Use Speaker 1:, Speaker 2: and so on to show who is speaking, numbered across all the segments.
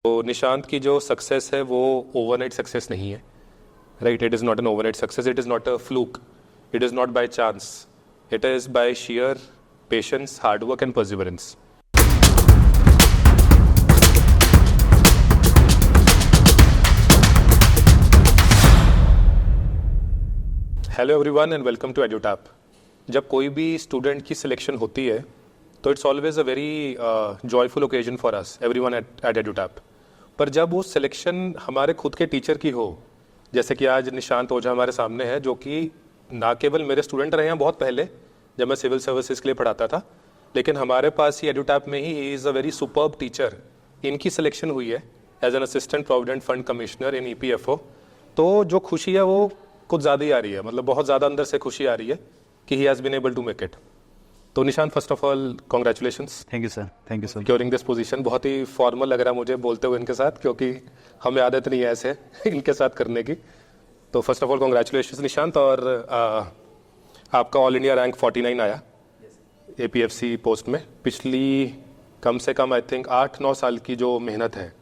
Speaker 1: तो निशांत की जो सक्सेस है वो ओवरनाइट सक्सेस नहीं है, right? It is not an overnight success, it is not a fluke, it is not by chance, it is by sheer patience, hard work and perseverance. Hello everyone and welcome to Edutap. जब कोई भी student की selection होती है तो it's always a very joyful occasion for us everyone at Edutap. पर जब वो सिलेक्शन हमारे खुद के टीचर की हो, जैसे कि आज निशांत ओझा हमारे सामने है, जो कि ना केवल मेरे स्टूडेंट रहे हैं बहुत पहले जब मैं सिविल सर्विसेज के लिए पढ़ाता था, लेकिन हमारे पास ही एड्यूटैप में ही is a very superb teacher. इनकी सिलेक्शन हुई है as an assistant provident fund commissioner in EPFO. तो जो खुशी है वो कुछ ज़्यादा ही आ रही है, मतलब बहुत ज़्यादा अंदर से खुशी आ रही है कि he has been able to make it. तो Nishant, first of all congratulations.
Speaker 2: Thank you sir. Thank you sir.
Speaker 1: Securing this position बहुत ही फॉर्मल लग रहा है मुझे बोलते हुए इनके साथ, क्योंकि हमें आदत नहीं है ऐसे इनके साथ करने की. तो first of all congratulations Nishant. और आपका ऑल इंडिया रैंक 49 आया APFC पोस्ट में. पिछली कम से कम आई थिंक 8-9 साल की जो मेहनत है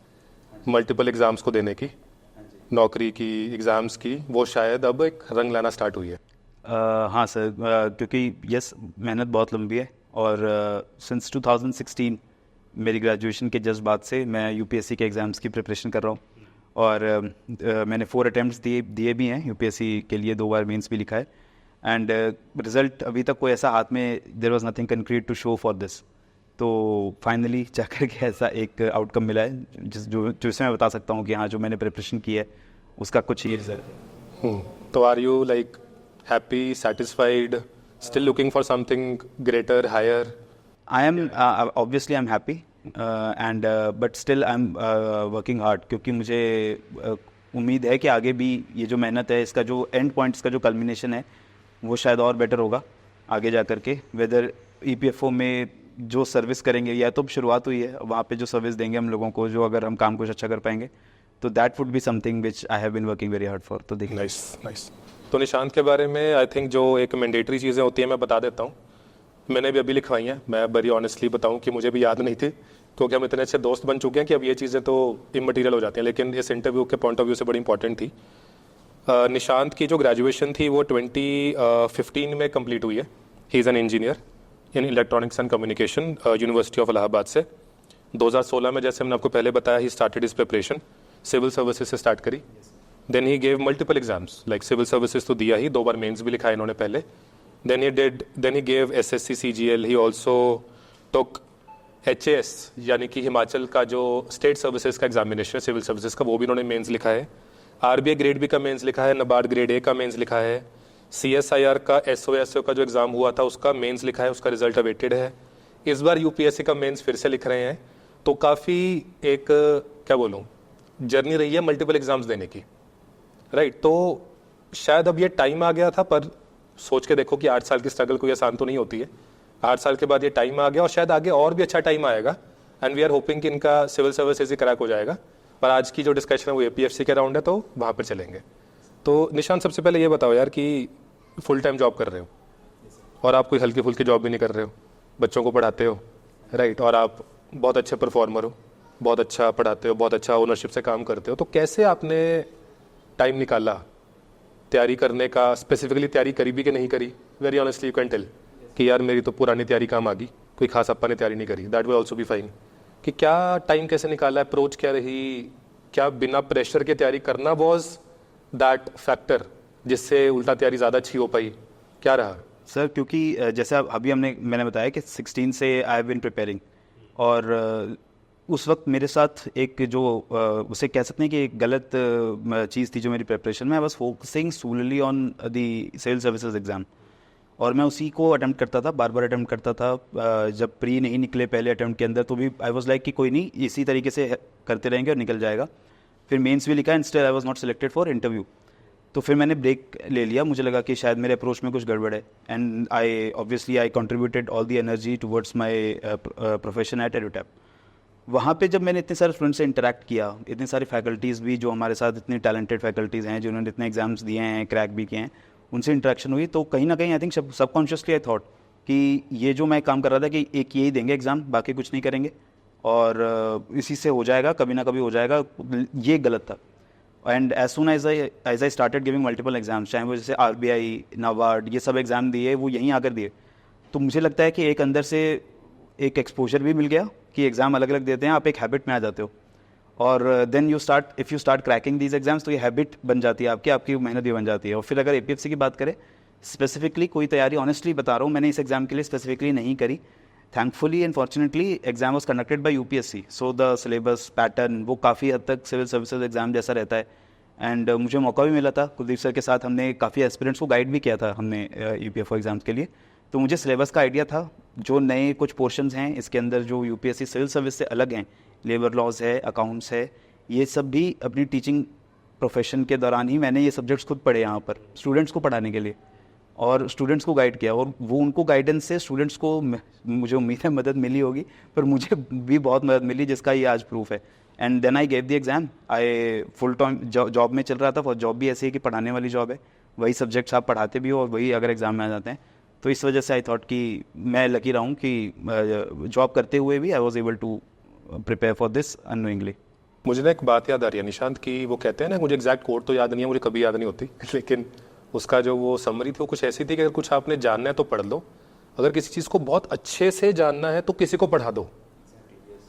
Speaker 1: मल्टीपल एग्ज़ाम्स को देने की, नौकरी की, एग्ज़ाम्स की, वो शायद अब एक रंग लाना स्टार्ट हुई है.
Speaker 2: हाँ सर, क्योंकि यस मेहनत बहुत लंबी है और सिंस 2016 मेरी ग्रेजुएशन के जस्ट बाद से मैं UPSC के एग्ज़ाम्स की प्रिपरेशन कर रहा हूँ. और मैंने 4 अटैम्प्ट्स दिए भी हैं UPSC के लिए, 2 बार मेंस भी लिखा है. एंड रिज़ल्ट अभी तक कोई ऐसा हाथ में there was nothing concrete to show for this. तो फाइनली जाकर के ऐसा एक आउटकम मिला है जिससे मैं बता सकता हूँ कि हाँ, जो मैंने प्रिपरेशन की है उसका कुछ ये रिजल्ट है.
Speaker 1: तो are you like happy, satisfied, still looking for something greater, higher?
Speaker 2: I am obviously I'm happy and but still I'm working hard, क्योंकि मुझे उम्मीद है कि आगे भी ये जो मेहनत है, इसका जो एंड पॉइंट, इसका जो कल्मिनेशन है वो शायद और बेटर होगा आगे जा कर के. वेदर EPFO में जो सर्विस करेंगे, या तो शुरुआत हुई है, वहाँ पे जो सर्विस देंगे हम लोगों को, जो अगर हम काम कुछ अच्छा कर पाएंगे, तो that would be something which I have been working very hard for. तो देखिए.
Speaker 1: नाइस. तो निशांत के बारे में आई थिंक जो एक मैंडेटरी चीज़ें होती हैं मैं बता देता हूँ. मैंने भी अभी लिखवाई हैं. मैं बड़ी ऑनेस्टली बताऊँ कि मुझे भी याद नहीं थी, क्योंकि हम इतने अच्छे दोस्त बन चुके हैं कि अब ये चीज़ें तो इमटेरियल हो जाती हैं, लेकिन इस इंटरव्यू के पॉइंट ऑफ व्यू से बड़ी इंपॉर्टेंट थी. निशांत की जो ग्रेजुएशन थी वो 2015 में कंप्लीट हुई है. He is an engineer in electronics and communication, university of Allahabad से. 2016 में, जैसे मैंने आपको पहले बताया, he started his preparation. Civil services से स्टार्ट करी. Then he gave multiple exams, like civil services तो दिया ही, 2 बार मेंस भी लिखा इन्होंने पहले. then he gave SSC CGL. he also took HAS, यानी कि हिमाचल का जो स्टेट सर्विसेज का एग्जामिनेशन है सिविल सर्विसेज का, वो भी इन्होंने मेंस लिखा है. RBI ग्रेड बी का मेंस लिखा है, NABARD ग्रेड A का मेंस लिखा है, CSIR का SOSO का जो एग्ज़ाम हुआ था उसका मेंस लिखा है, उसका रिजल्ट अवेटेड है. इस बार UPSC का मेंस फिर से लिख रहे हैं. तो काफ़ी एक क्या बोलूँ, जर्नी रही है मल्टीपल एग्जाम्स देने की, राइट? तो शायद अब ये टाइम आ गया था, पर सोच के देखो कि 8 साल की स्ट्रगल कोई आसान तो नहीं होती है. 8 साल के बाद ये टाइम आ गया और शायद आगे और भी अच्छा टाइम आएगा. एंड वी आर होपिंग कि इनका सिविल सर्विसेज ही क्रैक हो जाएगा. पर आज की जो डिस्कशन है वो APFC के राउंड है, तो वहाँ पर चलेंगे. तो निशांत, सबसे पहले ये बताओ यार कि फुल टाइम जॉब कर रहे हो और आप कोई हल्की फुल्की जॉब भी नहीं कर रहे हो, बच्चों को पढ़ाते हो, राइट? और आप बहुत अच्छे परफॉर्मर हो, बहुत अच्छा पढ़ाते हो, बहुत अच्छा ओनरशिप से काम करते हो. तो कैसे आपने टाइम निकाला तैयारी करने का? स्पेसिफिकली तैयारी करी भी कि नहीं करी? Very honestly you can tell कि यार मेरी तो पुरानी तैयारी काम आ गई, कोई खास अपा ने तैयारी नहीं करी. That will also be fine. कि क्या टाइम कैसे निकाला, अप्रोच क्या रही, क्या बिना प्रेशर के तैयारी करना वॉज दैट फैक्टर जिससे उल्टा तैयारी ज़्यादा अच्छी हो पाई? क्या रहा
Speaker 2: सर, क्योंकि जैसे अभी मैंने बताया कि 16 से आई हैव बीन प्रिपेयरिंग, और उस वक्त मेरे साथ एक जो उसे कह सकते हैं कि एक गलत चीज़ थी जो मेरी प्रिपरेशन में. I was focusing solely on the civil services exam, और मैं उसी को अटेम्प्ट करता था, बार बार अटेम्प्ट करता था. जब प्री नहीं निकले पहले अटेम्प्ट के अंदर, तो भी आई वाज लाइक कि कोई नहीं, इसी तरीके से करते रहेंगे और निकल जाएगा. फिर मेंस भी लिखा and still I was not selected for interview. तो फिर मैंने ब्रेक ले लिया. मुझे लगा कि शायद मेरे अप्रोच में कुछ गड़बड़ है. And I contributed all the energy towards my profession at Edutap. वहाँ पे जब मैंने इतने सारे स्टूडेंट से इंटरेक्ट किया, इतने सारी फैकल्टीज़ भी जो हमारे साथ इतनी टैलेंटेड फैकल्टीज़ हैं, जिन्होंने इतने एग्जाम्स दिए हैं, क्रैक भी किए हैं, उनसे इंटरेक्शन हुई. तो कहीं ना कहीं I think subconsciously I thought कि ये जो मैं काम कर रहा था कि एक यही देंगे एग्ज़ाम, बाकी कुछ नहीं करेंगे, और इसी से हो जाएगा, कभी ना कभी हो जाएगा, ये गलत था। And as soon as I started giving multiple exams, चाहे वो जैसे RBI, नाबार्ड, ये सब एग्ज़ाम दिए, वो यहीं आकर दिए, तो मुझे लगता है कि एक अंदर से एक एक्सपोजर भी मिल गया कि एग्ज़ाम अलग अलग देते हैं, आप एक हैबिट में आ जाते हो, और then you start cracking these exams, तो ये हैबिट बन जाती है आपकी मेहनत भी बन जाती है। और फिर अगर APFC की बात करें, स्पेसिफिकली कोई तैयारी, ऑनेस्टली बता रहा हूँ, मैंने इस एग्ज़ाम के लिए स्पेसिफिकली नहीं करी। Thankfully and fortunately exam was conducted by UPSC, so the syllabus pattern वो काफ़ी हद तक सिविल सर्विसेज एग्जाम जैसा रहता है। एंड मुझे मौका भी मिला था, कुलदीप सर के साथ हमने काफ़ी एस्पिरेंट्स को गाइड भी किया था हमने UPFO एग्जाम्स के लिए, तो मुझे सिलेबस का आइडिया था। जो नए कुछ पोर्शंस हैं इसके अंदर जो UPSC सिविल सर्विस से अलग हैं, लेबर लॉज है, अकाउंट्स है, ये सब भी अपनी टीचिंग प्रोफेशन के दौरान ही मैंने ये सब्जेक्ट्स खुद पढ़े यहाँ पर स्टूडेंट्स को पढ़ाने के लिए, और स्टूडेंट्स को गाइड किया, और वो उनको गाइडेंस से स्टूडेंट्स को मुझे उम्मीद है मदद मिली होगी, पर मुझे भी बहुत मदद मिली, जिसका ये आज प्रूफ है। And then I gave the exam. I full time job में चल रहा था, और जॉब भी ऐसी है कि पढ़ाने वाली जॉब है, वही सब्जेक्ट्स आप पढ़ाते भी हो और वही अगर एग्ज़ाम में आ जाते हैं, तो इस वजह से आई थॉट कि मैं लकी रहा हूँ कि जॉब करते हुए भी I was able to prepare for this unknowingly.
Speaker 1: मुझे ना एक बात याद आ रही है निशांत की, वो कहते हैं ना, मुझे एग्जैक्ट कोड तो याद नहीं है, मुझे कभी याद नहीं होती लेकिन उसका जो वो समरी थी वो कुछ ऐसी थी कि अगर कुछ आपने जानना है तो पढ़ लो, अगर किसी चीज़ को बहुत अच्छे से जानना है तो किसी को पढ़ा दो,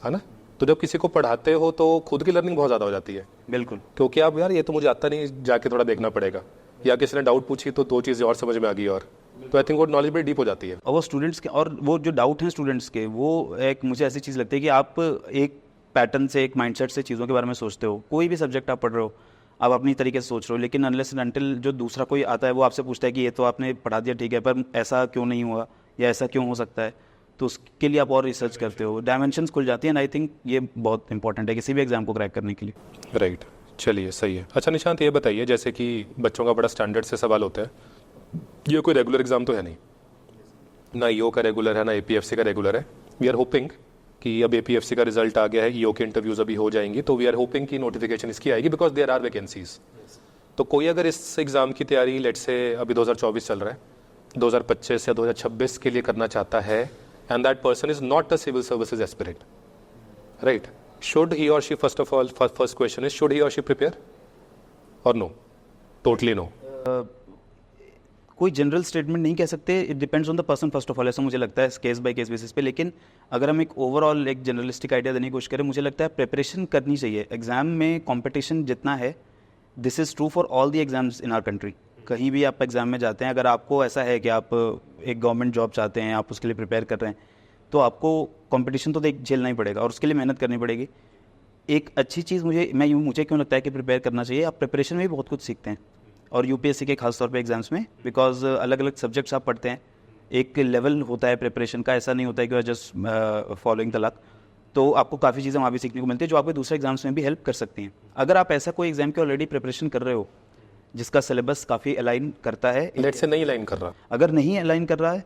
Speaker 1: है ना। तो जब किसी को पढ़ाते हो तो खुद की लर्निंग बहुत ज़्यादा हो जाती है।
Speaker 2: बिल्कुल,
Speaker 1: क्योंकि आप यार ये तो मुझे आता नहीं, जाके थोड़ा देखना पड़ेगा, या किसी ने डाउट पूछी तो दो चीज़ें और समझ में आ गई, और तो आई थिंक वो नॉलेज बड़ी डीप हो जाती है।
Speaker 2: और वो स्टूडेंट्स के, और वो जो डाउट हैं स्टूडेंट्स के, वो एक मुझे ऐसी चीज़ लगती है कि आप एक पैटर्न से, एक माइंडसेट से चीज़ों के बारे में सोचते हो। कोई भी सब्जेक्ट आप पढ़ रहे हो, आप अपनी तरीके से सोच रहे हो, लेकिन अनलेस एंड अनटिल जो दूसरा कोई आता है वो आपसे पूछता है कि ये तो आपने पढ़ा दिया, ठीक है, पर ऐसा क्यों नहीं हुआ या ऐसा क्यों हो सकता है, तो उसके लिए आप और रिसर्च करते हो, डायमेंशंस खुल जाती हैं। आई थिंक ये बहुत इंपॉर्टेंट है किसी भी एग्जाम को क्रैक करने के लिए।
Speaker 1: राइट, चलिए सही है। अच्छा निशांत, ये बताइए, जैसे कि बच्चों का बड़ा स्टैंडर्ड से सवाल होता है, ये कोई रेगुलर एग्जाम तो है नहीं, ना ईओ का रेगुलर है ना APFC का रेगुलर है। वी आर होपिंग कि अब APFC का रिजल्ट आ गया है, ईओ के इंटरव्यूज अभी हो जाएंगी, तो वी आर होपिंग कि नोटिफिकेशन इसकी आएगी, बिकॉज देयर आर वैकेंसीज। तो कोई अगर इस एग्जाम की तैयारी लेट से अभी 2024 चल रहा है, 2025 या 2026 के लिए करना चाहता है, and that person is not a civil services aspirant, right, should he or she, first of all, first question is, should he or she prepare or no? Totally no.
Speaker 2: कोई जनरल स्टेटमेंट नहीं कह सकते, it depends on the person first of all, ऐसा मुझे लगता है case by case basis पे। लेकिन अगर हम एक ओवरऑल एक जनरलिस्टिक आइडिया देने की कोशिश करें, मुझे लगता है प्रिपरेशन करनी चाहिए। एग्जाम में कंपटीशन जितना है, this is true for all the exams in our country. कहीं भी आप एग्जाम में जाते हैं, अगर आपको ऐसा है कि आप एक गवर्नमेंट जॉब चाहते हैं, आप उसके लिए प्रिपेयर कर रहे हैं, तो आपको कंपटीशन तो देख झेलना ही पड़ेगा और उसके लिए मेहनत करनी पड़ेगी। एक अच्छी चीज़ मुझे क्यों लगता है कि प्रिपेयर करना चाहिए, आप प्रिपरेशन में भी बहुत कुछ सीखते हैं, और UPSC के खास तौर पे एग्जाम्स में, बिकॉज अलग अलग सब्जेक्ट्स आप पढ़ते हैं, एक लेवल होता है प्रिपरेशन का, ऐसा नहीं होता है कि जस्ट फॉलोइंग द लक। तो आपको काफ़ी चीज़ें वहाँ भी सीखने को मिलती है जो आपके दूसरे एग्जाम्स में भी हेल्प कर सकती हैं। अगर आप ऐसा कोई एग्जाम की ऑलरेडी प्रिपरेशन कर रहे हो जिसका सिलेबस काफ़ी अलाइन करता है,
Speaker 1: लेट से नहीं अलाइन कर रहा,
Speaker 2: अगर नहीं अलाइन कर रहा है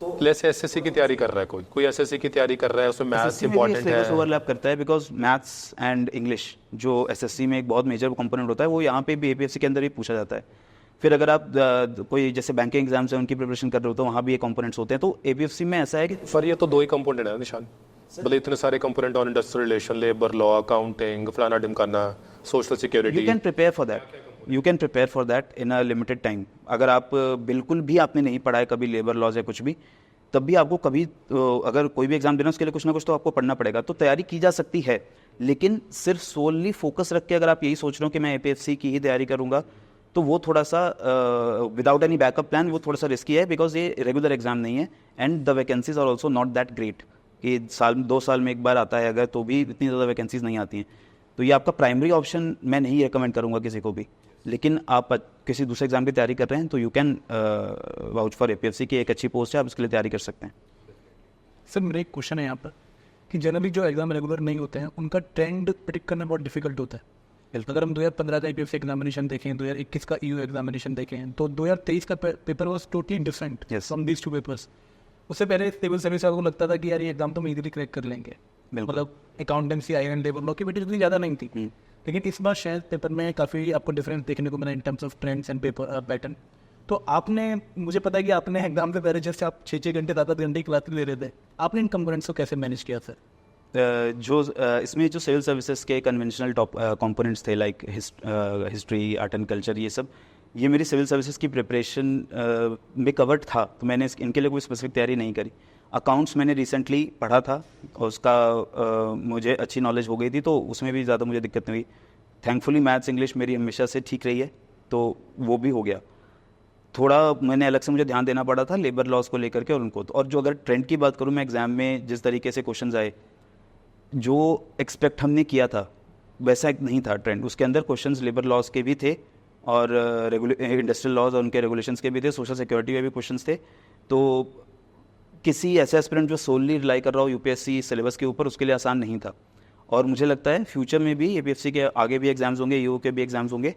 Speaker 1: तो लेट से SSC की तैयारी कर रहा है, कोई SSC की तैयारी कर रहा है, उसमें मैथ्स इंपॉर्टेंट है,
Speaker 2: ओवरलैप करता है, बिकॉज मैथ्स एंड इंग्लिश जो SSC में एक बहुत मेजर कंपोनेंट होता है, वो यहाँ पे भी APFC के अंदर ही पूछा जाता है। फिर अगर आप कोई जैसे बैंकिंग एग्जाम्स है उनकी प्रिपरेशन कर रहे हो, तो वहाँ भी ये कंपोनेंट्स होते हैं। तो APFC में ऐसा है कि
Speaker 1: पर ये तो दो ही कंपोनेंट है निशान, मतलब इतने सारे component on industrial relation, labour law, accounting, फलाना ढिमकाना, social security.
Speaker 2: You can prepare for that in a limited time. अगर आप बिल्कुल भी आपने नहीं पढ़ा है कभी लेबर लॉज या कुछ भी, तब भी आपको कभी अगर कोई भी एग्जाम देना उसके लिए कुछ ना कुछ तो आपको पढ़ना पड़ेगा, तो तैयारी की जा सकती है। लेकिन सिर्फ सोलली फोकस रख के अगर आप यही सोच रहे हो कि मैं APFC की ही तैयारी करूंगा, तो वो थोड़ा सा विदाउट एनी बैकअप प्लान वो थोड़ा सा रिस्की है, बिकॉज ये रेगुलर एग्जाम नहीं है, and the vacancies are also not that great कि 2 साल में एक बार आता है अगर, तो भी इतनी ज़्यादा वैकेंसीज नहीं आती हैं। तो ये आपका प्राइमरी ऑप्शन मैं नहीं रिकमेंड करूँगा किसी को भी। लेकिन आप किसी दूसरे एग्जाम की तैयारी कर रहे हैं तो you can vouch for APFC की एक अच्छी पोस्ट है, आप उसके लिए तैयारी कर सकते हैं।
Speaker 3: सर मेरा एक क्वेश्चन है यहाँ पर कि जनरली जो एग्जाम रेगुलर नहीं होते हैं उनका ट्रेंड प्रेडिक्ट करना बहुत डिफिकल्ट होता है। अगर हम 2015 का APFC एग्जामिनेशन देखें, 2021 का EU एग्जामिनेशन देखें, तो 2023 का paper was totally different from these 2 papers. उससे पहले सिविल सर्विस को लगता था कि यार ये एग्जाम तो हम इजीली क्रैक कर लेंगे, मतलब अकाउंटेंसी, आईएन, लेबर लॉ की वेटेज उतनी ज़्यादा नहीं थी। लेकिन इस बार शायद पेपर में काफ़ी आपको डिफरेंस देखने को मिला in terms of trends and paper pattern. तो आपने, मुझे पता है कि आपने एग्जाम से पहले जैसे आप 6-6 घंटे 7-8 घंटे की क्लास ले रहे थे, आपने इन कंपोनेंट्स को कैसे मैनेज किया सर?
Speaker 2: इसमें जो सिविल सर्विसेज के कन्वेंशनल टॉप कंपोनेंट्स थे like history, art and culture, ये सब, ये मेरी सिविल सर्विसेज की प्रिपरेशन में कवर्ड था, तो मैंने इनके लिए कोई स्पेसिफिक तैयारी नहीं करी। अकाउंट्स मैंने रिसेंटली पढ़ा था और उसका मुझे अच्छी नॉलेज हो गई थी, तो उसमें भी ज़्यादा मुझे दिक्कत नहीं हुई। थैंकफुली मैथ्स इंग्लिश मेरी हमेशा से ठीक रही है, तो वो भी हो गया। थोड़ा मैंने अलग से मुझे ध्यान देना पड़ा था लेबर लॉज को लेकर के और उनको, और जो अगर ट्रेंड की बात करूँ मैं, एग्ज़ाम में जिस तरीके से क्वेश्चंस आए, जो एक्सपेक्ट हमने किया था वैसा एक नहीं था ट्रेंड। उसके अंदर क्वेश्चंस लेबर लॉज के भी थे और इंडस्ट्रियल लॉज और उनके रेगुलेशंस के भी थे, सोशल सिक्योरिटी के भी क्वेश्चंस थे। तो किसी ऐसे एस्पिरेंट जो सोलली रिलाई कर रहा हो यूपीएससी सिलेबस के ऊपर, उसके लिए आसान नहीं था। और मुझे लगता है फ्यूचर में भी यूपीएससी के आगे भी एग्जाम्स होंगे, यूओ के भी एग्जाम्स होंगे,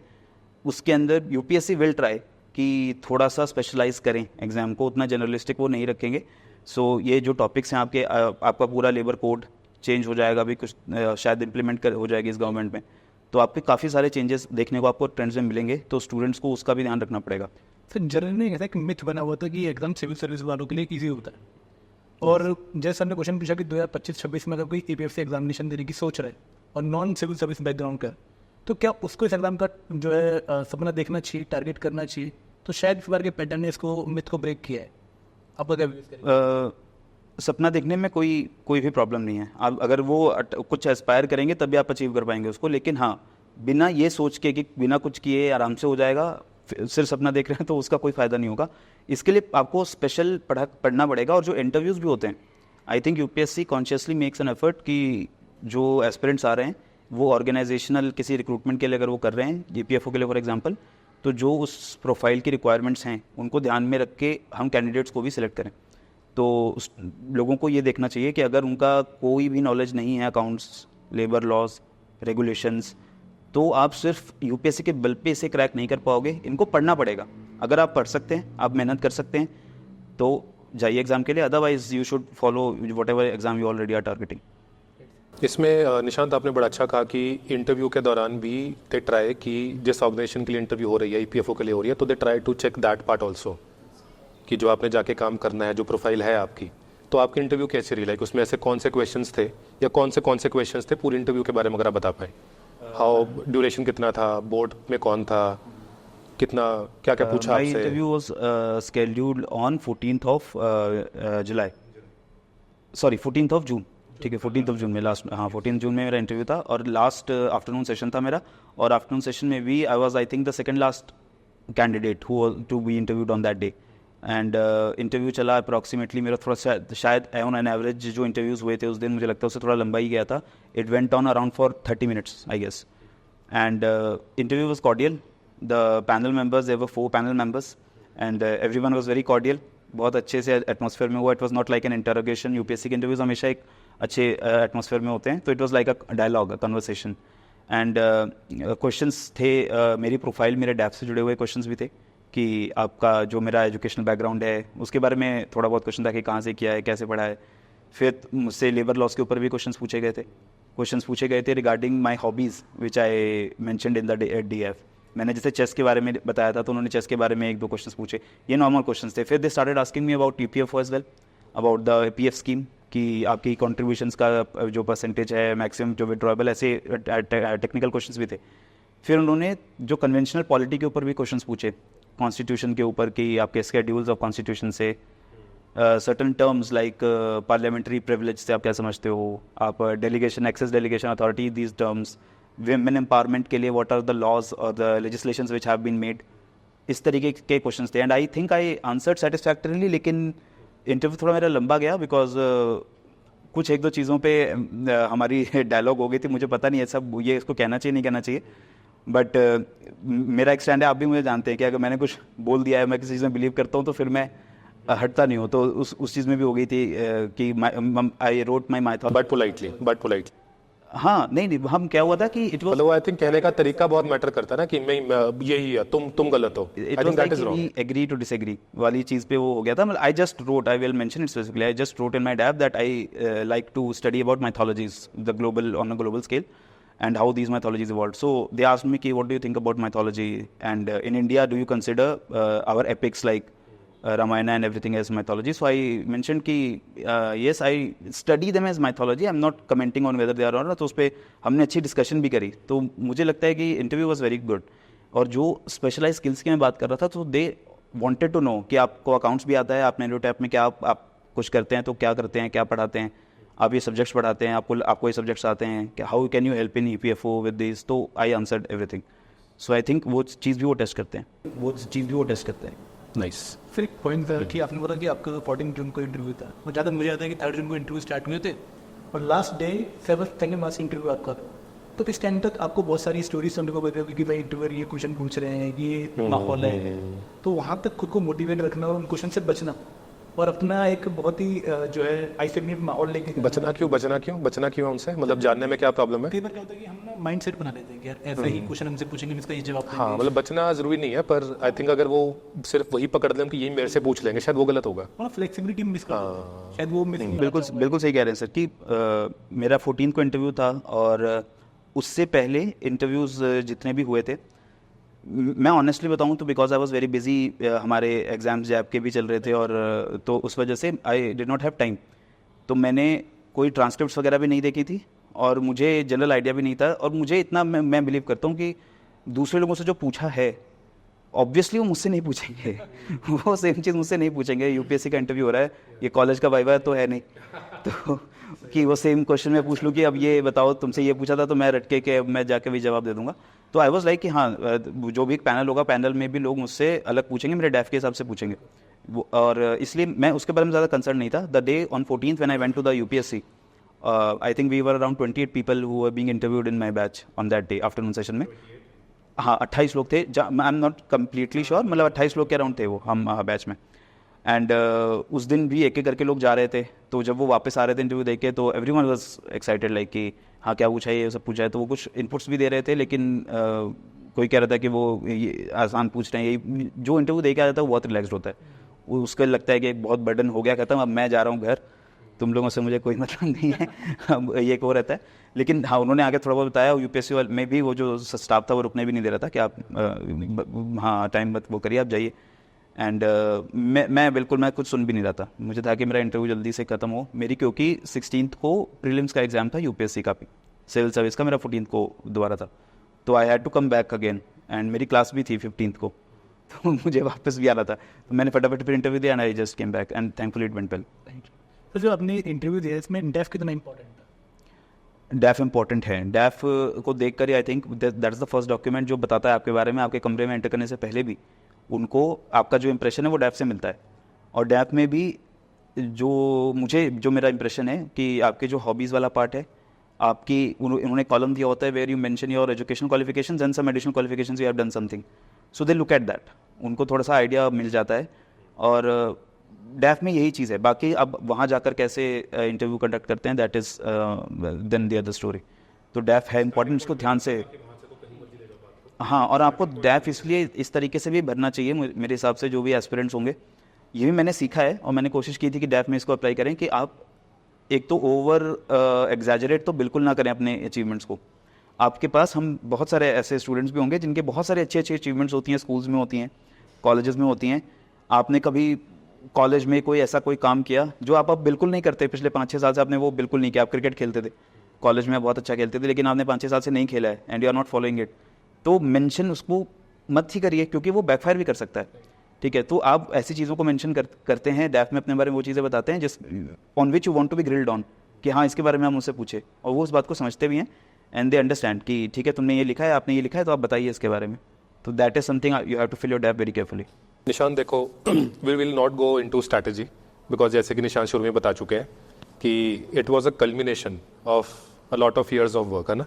Speaker 2: उसके अंदर यूपीएससी विल ट्राई कि थोड़ा सा स्पेशलाइज करें एग्ज़ाम को, उतना जनरलिस्टिक वो नहीं रखेंगे। सो ये जो टॉपिक्स हैं आपके, आपका पूरा लेबर कोड चेंज हो जाएगा, अभी कुछ शायद इम्प्लीमेंट हो जाएगी इस गवर्नमेंट में, तो आपके काफ़ी सारे चेंजेस देखने को आपको ट्रेंड्स में मिलेंगे, तो स्टूडेंट्स को उसका भी ध्यान रखना पड़ेगा।
Speaker 3: सर जनरली ऐसा एक मिथ बना हुआ था कि एग्जाम सिविल सर्विस वालों के लिए ईजी होता है, और जैसे हमने क्वेश्चन पूछा कि 2025-26 में अगर कोई ईपीएफसी एग्जामिनेशन देने की सोच रहे और नॉन सिविल सर्विस बैकग्राउंड का, तो क्या उसको इस एग्जाम का जो है सपना देखना चाहिए, टारगेट करना चाहिए? तो शायद इस बार के पैटर्न ने इसको मिथ को ब्रेक किया है। आप अगर
Speaker 2: सपना देखने में कोई भी प्रॉब्लम नहीं है। आप अगर वो कुछ एस्पायर करेंगे तभी आप अचीव कर पाएंगे उसको, लेकिन हाँ, बिना ये सोच के कि बिना कुछ किए आराम से हो जाएगा, सिर्फ सपना देख रहे हैं, तो उसका कोई फ़ायदा नहीं होगा। इसके लिए आपको स्पेशल पढ़ना पड़ेगा। और जो इंटरव्यूज़ भी होते हैं, I think UPSC consciously makes an effort कि जो एस्पिरेंट्स आ रहे हैं वो ऑर्गेनाइजेशनल किसी रिक्रूटमेंट के लिए अगर वो कर रहे हैं, जीपीएफओ के लिए फॉर एग्जांपल, तो जो उस प्रोफाइल की रिक्वायरमेंट्स हैं उनको ध्यान में रख के हम कैंडिडेट्स को भी सिलेक्ट करें। तो उस लोगों को ये देखना चाहिए कि अगर उनका कोई भी नॉलेज नहीं है अकाउंट्स, लेबर लॉज, रेगुलेशंस, तो आप सिर्फ यूपीएससी के बल पे इसे क्रैक नहीं कर पाओगे। इनको पढ़ना पड़ेगा। अगर आप पढ़ सकते हैं, आप मेहनत कर सकते हैं, तो जाइए एग्ज़ाम के लिए, otherwise you should follow whatever exam you already are targeting.
Speaker 1: इसमें निशांत आपने बड़ा अच्छा कहा कि इंटरव्यू के दौरान भी दे ट्राई कि जिस ऑर्गेनाइजेशन के लिए इंटरव्यू हो रही है, ईपीएफओ के लिए हो रही है, तो they try to check that part also, कि जो आपने जाके काम करना है, जो प्रोफाइल है आपकी। तो आपकी इंटरव्यू कैसी रही, लाइक उसमें ऐसे कौन से क्वेश्चंस थे या कौन से क्वेश्चंस थे पूरी इंटरव्यू के बारे में अगर आप बता पाएँ? हाउ ड्यूरेशन कितना था, बोर्ड में कौन था, कितना क्या क्या पूछा आपसे?
Speaker 2: Interview was scheduled on 14th of July, sorry 14th of June, ठीक है, 14th ऑफ जून में लास्ट, हाँ 14 जून में मेरा इंटरव्यू था और लास्ट आफ्टरनून सेशन था मेरा। और आफ्टरनून सेशन में भी I was I think the second last candidate who to be interviewed on that day. And interview चला अप्रॉक्सीमेटली मेरा थोड़ा शायद ऑन एन एवरेज जो इंटरव्यूज़ हुए थे उस दिन, मुझे लगता है उससे थोड़ा लंबा ही गया था। It went on around for 30 minutes I guess. And interview was cordial. The panel members, there were 4 panel members and everyone was very cordial. बहुत अच्छे से एटमॉस्फेयर में हुआ। It was not like an interrogation. UPSC के interviews हमेशा एक अच्छे atmosphere में होते हैं, तो it was like a dialogue, a conversation. And questions थे मेरी प्रोफाइल, मेरे डैप से जुड़े हुए क्वेश्चंस भी थे कि आपका जो मेरा एजुकेशनल बैकग्राउंड है उसके बारे में थोड़ा बहुत क्वेश्चन था कि कहाँ से किया है, कैसे पढ़ा है। फिर मुझसे लेबर लॉस के ऊपर भी क्वेश्चंस पूछे गए थे regarding my hobbies which I mentioned in the DF. मैंने जैसे चेस के बारे में बताया था तो उन्होंने चेस के बारे में 1-2 क्वेश्चंस पूछे। ये नॉर्मल क्वेश्चंस थे। फिर they started asking me about EPFO as well, about the PF scheme, कि आपकी कंट्रीब्यूशंस का जो परसेंटेज है, मैक्सिमम जो विड्रॉएबल, ऐसे टेक्निकल क्वेश्चंस भी थे। फिर उन्होंने जो कन्वेंशनल पॉलिटी के ऊपर भी क्वेश्चंस पूछे, कॉन्स्टिट्यूशन के ऊपर कि आपके स्केड्यूल्स ऑफ कॉन्स्टिट्यूशन से, certain terms like parliamentary privilege से आप क्या समझते हो, आप delegation, excess delegation authority, these terms, women empowerment के लिए व्हाट आर द लॉज और the legislations which have been made, इस तरीके के क्वेश्चंस थे। And I think I answered satisfactorily. लेकिन इंटरव्यू थोड़ा मेरा लंबा गया बिकॉज कुछ 1-2 चीज़ों पे हमारी डायलॉग हो गई थी। मुझे पता नहीं है सब ये इसको कहना चाहिए नहीं कहना चाहिए, बट मेरा एक स्टैंड है, आप भी मुझे जानते हैं कि अगर मैंने कुछ बोल दिया है, मैं किसी चीज़ में बिलीव करता हूँ तो फिर मैं हटता नहीं हूँ। तो उस चीज़ में भी हो गई थी कि I wrote my my thought
Speaker 1: but politely
Speaker 2: हाँ नहीं हम क्या हुआ था कि इट वाज,
Speaker 1: मतलब आई थिंक कहने का तरीका बहुत मैटर करता है ना, कि मैं यही है, तुम गलत हो। I think that is wrong.
Speaker 2: Agree to disagree वाली चीज पे वो हो गया था। मतलब I just wrote, I will mention it specifically, I just wrote in my DAF that I like to study about mythologies, the global, on a global scale, and how these mythologies evolved. So they asked me, what do you think about mythology? And in India, do you consider our epics like Ramayana and everything as mythology. So I mentioned कि yes, I study them as mythology. I'm not commenting on whether they are or not. तो उस पर हमने अच्छी discussion भी करी. तो मुझे लगता है कि इंटरव्यू वॉज वेरी गुड. और जो स्पेशलाइज स्किल्स की मैं बात कर रहा था, तो दे वांटेड टू नो कि आपको अकाउंट्स भी आता है, आप नैनोटैप में क्या आप कुछ करते हैं, तो क्या करते हैं, क्या पढ़ाते हैं, आप ये सब्जेक्ट्स पढ़ाते हैं, आपको ये सब्जेक्ट्स आते हैं, क्या how can you help in EPFO with this. तो I answered everything. So I think वो चीज़ भी वो टेस्ट करते हैं.
Speaker 1: नाइस.
Speaker 3: फिर एक पॉइंट था कि आपने बोला कि आपका 14 जून को इंटरव्यू था, और ज़्यादा मुझे याद है कि 3 जून को इंटरव्यू स्टार्ट हुए थे और लास्ट डे 7 मार्च से इंटरव्यू आपका. तो इस टाइम तक आपको बहुत सारी स्टोरीज सुनने को मिलती है कि भाई इंटरव्यूअर ये क्वेश्चन पूछ रहे हैं, ये माहौल है. तो वहाँ तक खुद को मोटिवेट रखना और उन क्वेश्चन से बचना और अपना एक बहुत ही जो है आइसोलेटेड माहौल लेके
Speaker 1: बचना क्यों उनसे, मतलब जानने में क्या प्रॉब्लम है?
Speaker 3: कई बार क्या होता है कि हम ना माइंड सेट बना लेते हैं कि यार ऐसे ही क्वेश्चन हमसे पूछेंगे, हम इसका ये जवाब देंगे.
Speaker 1: हाँ, मतलब बचना जरूरी नहीं है, पर आई थिंक अगर वो सिर्फ वही पकड़ लें कि ये मेरे से पूछ लेंगे, शायद वो गलत होगा.
Speaker 3: और फ्लेक्सिबिलिटी मिस कर देते हैं. शायद वो मिस.
Speaker 2: बिल्कुल सही कह रहे हैं सर कि मेरा 14 को इंटरव्यू था और उससे पहले इंटरव्यूज़ जितने भी हुए थे, मैं ऑनेस्टली बताऊं तो because I was very busy, हमारे एग्जाम्स जैब के भी चल रहे थे और तो उस वजह से I did not have time. तो मैंने कोई ट्रांसक्रिप्ट्स वगैरह भी नहीं देखी थी और मुझे जनरल आइडिया भी नहीं था. और मुझे इतना मैं बिलीव करता हूँ कि दूसरे लोगों से जो पूछा है ऑब्वियसली वो मुझसे नहीं पूछेंगे. वो सेम चीज़ मुझसे नहीं पूछेंगे. UPSC का इंटरव्यू हो रहा है, ये कॉलेज का वाइवा तो है नहीं, तो कि वो सेम क्वेश्चन मैं पूछ लूँ कि अब ये बताओ तुमसे ये पूछा था, तो मैं रटके के मैं जाके भी जवाब दे दूंगा. तो आई वाज लाइक कि हाँ, जो भी पैनल होगा, पैनल में भी लोग मुझसे अलग पूछेंगे, मेरे डैफ के हिसाब से पूछेंगे. और इसलिए मैं उसके बारे में ज़्यादा कंसर्न नहीं था. The day on 14th when I went to the UPSC, I think we were around 28 people who were being interviewed in my batch on that day afternoon session में. हाँ, 28 लोग थे. I am not completely sure, मतलब 28 लोग के around थे वो हम बैच में. एंड उस दिन भी एक एक करके लोग जा रहे थे. तो जब वो वापस आ रहे थे इंटरव्यू देख के, तो एवरीवन वाज एक्साइटेड लाइक कि हाँ क्या पूछा है, ये सब पूछा है. तो वो कुछ इनपुट्स भी दे रहे थे, लेकिन कोई कह रहा था कि वो ये आसान पूछ रहे हैं. ये जो इंटरव्यू दे के आता है वो बहुत रिलैक्सड होता है. वो उसको लगता है कि एक बहुत बर्डन हो गया खत्म, अब मैं जा रहा हूँ घर, तुम लोगों से मुझे कोई मतलब नहीं है. अब ये एक और रहता है. लेकिन हाँ, उन्होंने आगे थोड़ा बहुत बताया. UPSC में भी वो जो स्टाफ था वो रुकने भी नहीं दे रहा था कि आप हाँ टाइम मत वो करिए, आप जाइए. एंड मैं बिल्कुल मैं कुछ सुन भी नहीं रहा था. मुझे था कि मेरा इंटरव्यू जल्दी से ख़त्म हो मेरी, क्योंकि 16th को प्रीलिम्स का एग्ज़ाम था UPSC का भी, सिविल सर्विस का. मेरा 14th को दोबारा था. तो I had to come back again and मेरी क्लास भी थी 15th को. तो मुझे वापस भी आना था. तो मैंने फटाफट फिर इंटरव्यू दिया and I just came back and thankfully it went well.
Speaker 3: तो जो आपने इंटरव्यू दिया इसमें डैफ कितना इंपॉर्टेंट था?
Speaker 2: डैफ इंपॉर्टेंट है. डैफ को देख कर आई think that is the first document जो बताता है आपके बारे में. आपके कमरे में एंटर करने से पहले भी उनको आपका जो इंप्रेशन है वो डैफ से मिलता है. और डैफ में भी जो मेरा इंप्रेशन है कि आपके जो हॉबीज़ वाला पार्ट है, आपकी उन्होंने कॉलम दिया होता है where you mention your education qualifications and some additional qualifications you have done something. So they look at that. उनको थोड़ा सा आइडिया मिल जाता है. और डैफ में यही चीज़ है. बाकी अब वहाँ जाकर कैसे इंटरव्यू कंडक्ट करते हैं, that is then the other story. तो डैफ है इंपॉर्टेंट, उसको ध्यान से. हाँ, और आपको डैफ इसलिए इस तरीके से भी भरना चाहिए मेरे हिसाब से. जो भी एस्पिरेंट्स होंगे, ये भी मैंने सीखा है और मैंने कोशिश की थी कि डैफ में इसको अप्लाई करें कि आप एक तो ओवर एग्जैजरेट तो बिल्कुल ना करें अपने अचीवमेंट्स को. आपके पास हम बहुत सारे ऐसे स्टूडेंट्स भी होंगे जिनके बहुत सारे अच्छे अचीवमेंट्स होती हैं, स्कूल्स में होती हैं, कॉलेजेस में होती हैं. आपने कभी कॉलेज में कोई ऐसा कोई काम किया जो आप अब बिल्कुल नहीं करते. पिछले 5-6 साल से आपने वो बिल्कुल नहीं किया. आप क्रिकेट खेलते थे, कॉलेज में बहुत अच्छा खेलते थे, लेकिन आपने 5-6 साल से नहीं खेला है and you are not following it. तो मेंशन उसको मत ही करिए, क्योंकि वो बैकफायर भी कर सकता है. ठीक है, तो आप ऐसी चीज़ों को मेंशन करते हैं डैफ में, अपने बारे में वो चीज़ें बताते हैं जिस on which you want to be grilled on, कि हाँ इसके बारे में आप मुझसे पूछे. और वो उस बात को समझते भी हैं एंड दे अंडरस्टैंड कि ठीक है तुमने ये लिखा है, आपने ये लिखा है, तो आप बताइए इसके बारे में. तो that is something you have to fill your DAF very carefully.
Speaker 1: Nishant देखो, we will not go into strategy because जैसे कि निशान शुरू में बता चुके हैं कि it was a culmination of a lot of years of work, है ना.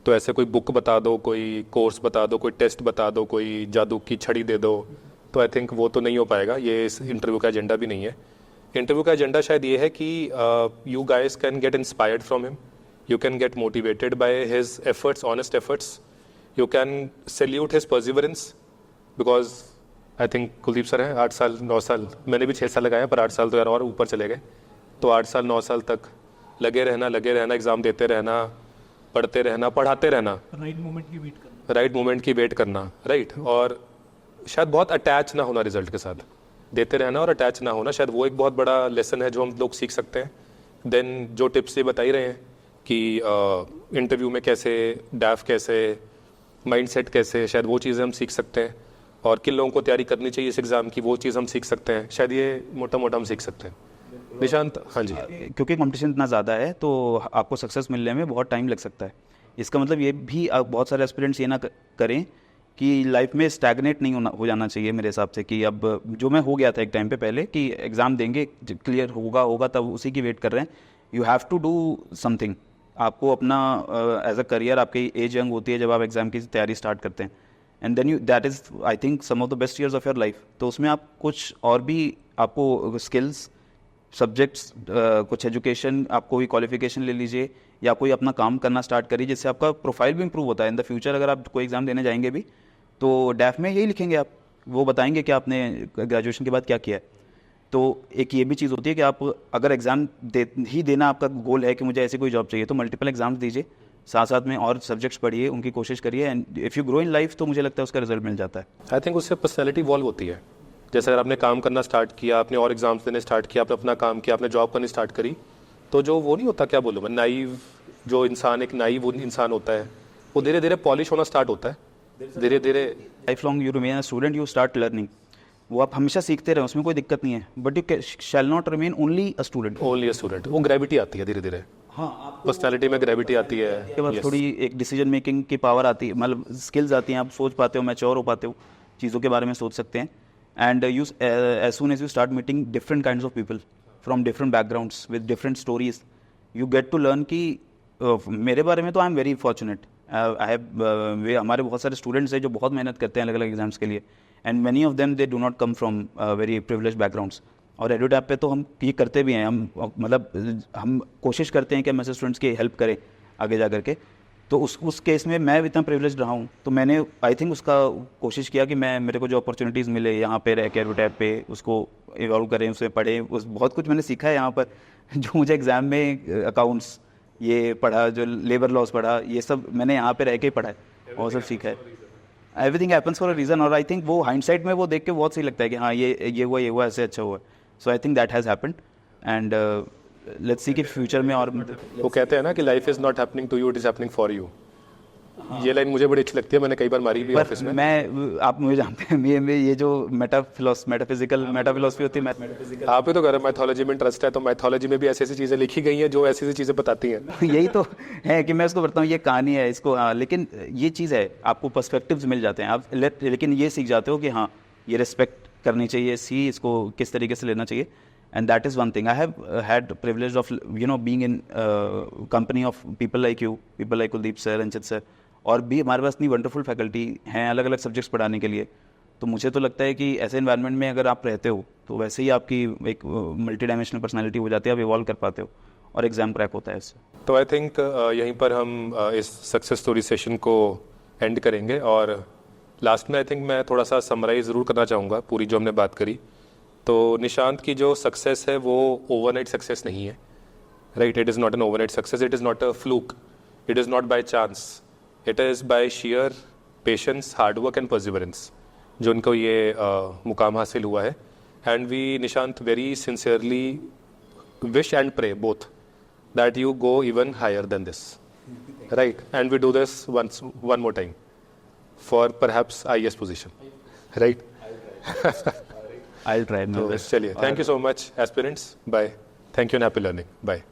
Speaker 1: तो ऐसे कोई बुक बता दो, कोई कोर्स बता दो, कोई टेस्ट बता दो, कोई जादू की छड़ी दे दो, तो आई थिंक वो तो नहीं हो पाएगा. ये इस इंटरव्यू का एजेंडा भी नहीं है. इंटरव्यू का एजेंडा शायद ये है कि you guys can get inspired from him, you can get motivated by his efforts, honest efforts, you can salute his perseverance. Because I think Kuldeep sir हैं 8 साल 9 साल, मैंने भी 6 साल लगाया, पर 8 साल तो यार और ऊपर चले गए. तो 8 साल 9 साल तक लगे रहना, एग्ज़ाम देते रहना, पढ़ते रहना, पढ़ाते रहना,
Speaker 3: राइट मोमेंट की वेट करना,
Speaker 1: राइट. और शायद बहुत अटैच ना होना रिजल्ट के साथ. देते रहना और अटैच ना होना, शायद वो एक बहुत बड़ा लेसन है जो हम लोग सीख सकते हैं। देन जो टिप्स ये बताई रहे हैं कि इंटरव्यू में कैसे, डैफ कैसे, माइंडसेट कैसे, शायद वो चीज़ें हम सीख सकते हैं। और किन लोगों को तैयारी करनी चाहिए इस एग्ज़ाम की, वो चीज़ हम सीख सकते हैं, शायद ये मोटा मोटा हम सीख सकते हैं। निशांत, हाँ जी।
Speaker 2: क्योंकि कंपटीशन इतना ज़्यादा है तो आपको सक्सेस मिलने में बहुत टाइम लग सकता है। इसका मतलब ये भी बहुत सारे एस्पिरेंट्स ये ना करें कि लाइफ में स्टैग्नेट नहीं हो जाना चाहिए मेरे हिसाब से, कि अब जो मैं हो गया था एक टाइम पे पहले कि एग्ज़ाम देंगे, क्लियर होगा तब उसी की वेट कर रहे हैं। You have to do something. आपको अपना एज अ करियर, आपकी एज यंग होती है जब आप एग्ज़ाम की तैयारी स्टार्ट करते हैं, and then that is I think some of the best years of your life. तो उसमें आप कुछ और भी, आपको स्किल्स, सब्जेक्ट्स, कुछ एजुकेशन, आप कोई क्वालिफिकेशन ले लीजिए या कोई अपना काम करना स्टार्ट करिए, जिससे आपका प्रोफाइल भी इंप्रूव होता है इन द फ्यूचर। अगर आप कोई एग्ज़ाम देने जाएंगे भी तो डैफ में यही लिखेंगे आप, वो बताएंगे कि आपने ग्रेजुएशन के बाद क्या किया है। तो एक ये भी चीज़ होती है कि आप अगर एग्ज़ाम देना आपका गोल है कि मुझे ऐसी कोई जॉब चाहिए, तो मल्टीपल एग्जाम्स दीजिए, साथ साथ में और सब्जेक्ट्स पढ़िए, उनकी कोशिश करिए, and if you grow in life तो मुझे लगता है उसका रिजल्ट मिल जाता है।
Speaker 1: आई थिंक उससे पर्सनैलिटी इवॉल्व होती है। जैसे अगर आपने काम करना स्टार्ट किया, आपने और एग्जाम्स देने स्टार्ट किया, आपने अपना काम किया, आपने जॉब करनी स्टार्ट करी, तो जो वो नहीं होता, क्या बोलूँ मैं, नाइव जो इंसान, एक नाइव इंसान होता है, वो धीरे धीरे पॉलिश होना स्टार्ट होता है। धीरे धीरे
Speaker 2: life long you remain a student, you start learning. वो आप हमेशा सीखते रहे, उसमें कोई दिक्कत नहीं है, but you shall not remain only a student.
Speaker 1: Only a student, वो ग्रेविटी आती है धीरे धीरे।
Speaker 2: हाँ,
Speaker 1: पर्सनैलिटी में ग्रेविटी आती है।
Speaker 2: के बाद थोड़ी एक डिसीजन मेकिंग की पावर आती है, मतलब स्किल्स आती हैं, आप सोच पाते हो, मैच्योर हो पाते हो, चीज़ों के बारे में सोच सकते हैं। And you as soon as you start meeting different kinds of people from different backgrounds with different stories, you get to learn कि मेरे बारे में तो I am very fortunate. I have, हमारे बहुत सारे स्टूडेंट्स हैं जो बहुत मेहनत करते हैं अलग अलग एग्जाम्स के लिए, and many of them they do not come from very privileged backgrounds. और एडुटैप पे तो हम ये करते भी हैं, हम मतलब हम कोशिश करते हैं कि हम ऐसे स्टूडेंट्स की हेल्प करें आगे जा करके। तो उस केस में मैं इतना प्रिविलेज्ड रहा हूँ, तो मैंने आई थिंक उसका कोशिश किया कि मेरे को जो अपॉर्चुनिटीज़ मिले यहाँ पे रह के एडुटैप पे, उसको इवॉल्व करें, उसमें पढ़ें। बहुत कुछ मैंने सीखा है यहाँ पर जो मुझे एग्ज़ाम में अकाउंट्स ये पढ़ा, जो लेबर लॉस पढ़ा, ये सब मैंने यहाँ पे रह के ही पढ़ा है और सब सीखा है। Everything happens for a reason, और आई थिंक वो हाइंडसाइट में वो देख के बहुत सही लगता है कि हाँ ये हुआ ऐसे अच्छा हुआ। So I think that has happened, and let's see कि फ्यूचर में और
Speaker 1: वो कहते हैं ना कि life is not happening to you, it is happening for you. ये लाइन मुझे बड़ी अच्छी लगती है, मैंने कई बार मारी भी ऑफिस में।
Speaker 2: मैं, आप मुझे जानते हैं, ये जो मेटाफिलॉसफी होती है, मेटाफिजिकल,
Speaker 1: आप ही तो कह रहे हैं मैथोलॉजी में इंटरेस्ट है, तो मैथोलॉजी में भी ऐसी ऐसी चीज़ें लिखी गई हैं जो ऐसी ऐसी चीज़ें बताती हैं।
Speaker 2: यही तो है कि मैं उसको बताता हूँ, ये कहानी है इसको, हाँ, लेकिन ये चीज़ है, आपको पर्सपेक्टिव्स मिल जाते हैं आप, लेकिन ये सीख जाते हो कि हाँ ये रिस्पेक्ट करनी चाहिए, इसको किस तरीके से लेना चाहिए। And that is one thing. I have had privilege of being in company of people like you, people like Kuldeep sir, Anchit sir, और भी हमारे पास इतनी वंडरफुल फैकल्टी हैं अलग अलग सब्जेक्ट्स पढ़ाने के लिए। तो मुझे तो लगता है कि ऐसे इन्वायरमेंट में अगर आप रहते हो तो वैसे ही आपकी एक मल्टी डायमेंशनल पर्सनैलिटी हो जाती है, आप इवॉल्व कर पाते हो और एग्जाम क्रैक होता है इससे।
Speaker 1: तो आई थिंक यहीं पर हम इस सक्सेस स्टोरी सेशन को एंड करेंगे, और लास्ट में आई थिंक मैं थोड़ा सा समराइज ज़रूर करना चाहूँगा पूरी जो हमने बात करी। तो निशांत की जो सक्सेस है वो ओवरनाइट सक्सेस नहीं है, right? It is not an overnight success, it is not a fluke, it is not by chance, it is by sheer patience, hard work and perseverance जो उनको ये मुकाम हासिल हुआ है। And we Nishant very sincerely wish and pray both that you go even higher than this, right? And we do this one more time for perhaps highest position, right?
Speaker 2: I'll try my best.
Speaker 1: चलिए, thank you so much aspirants, bye, thank you and happy learning, bye.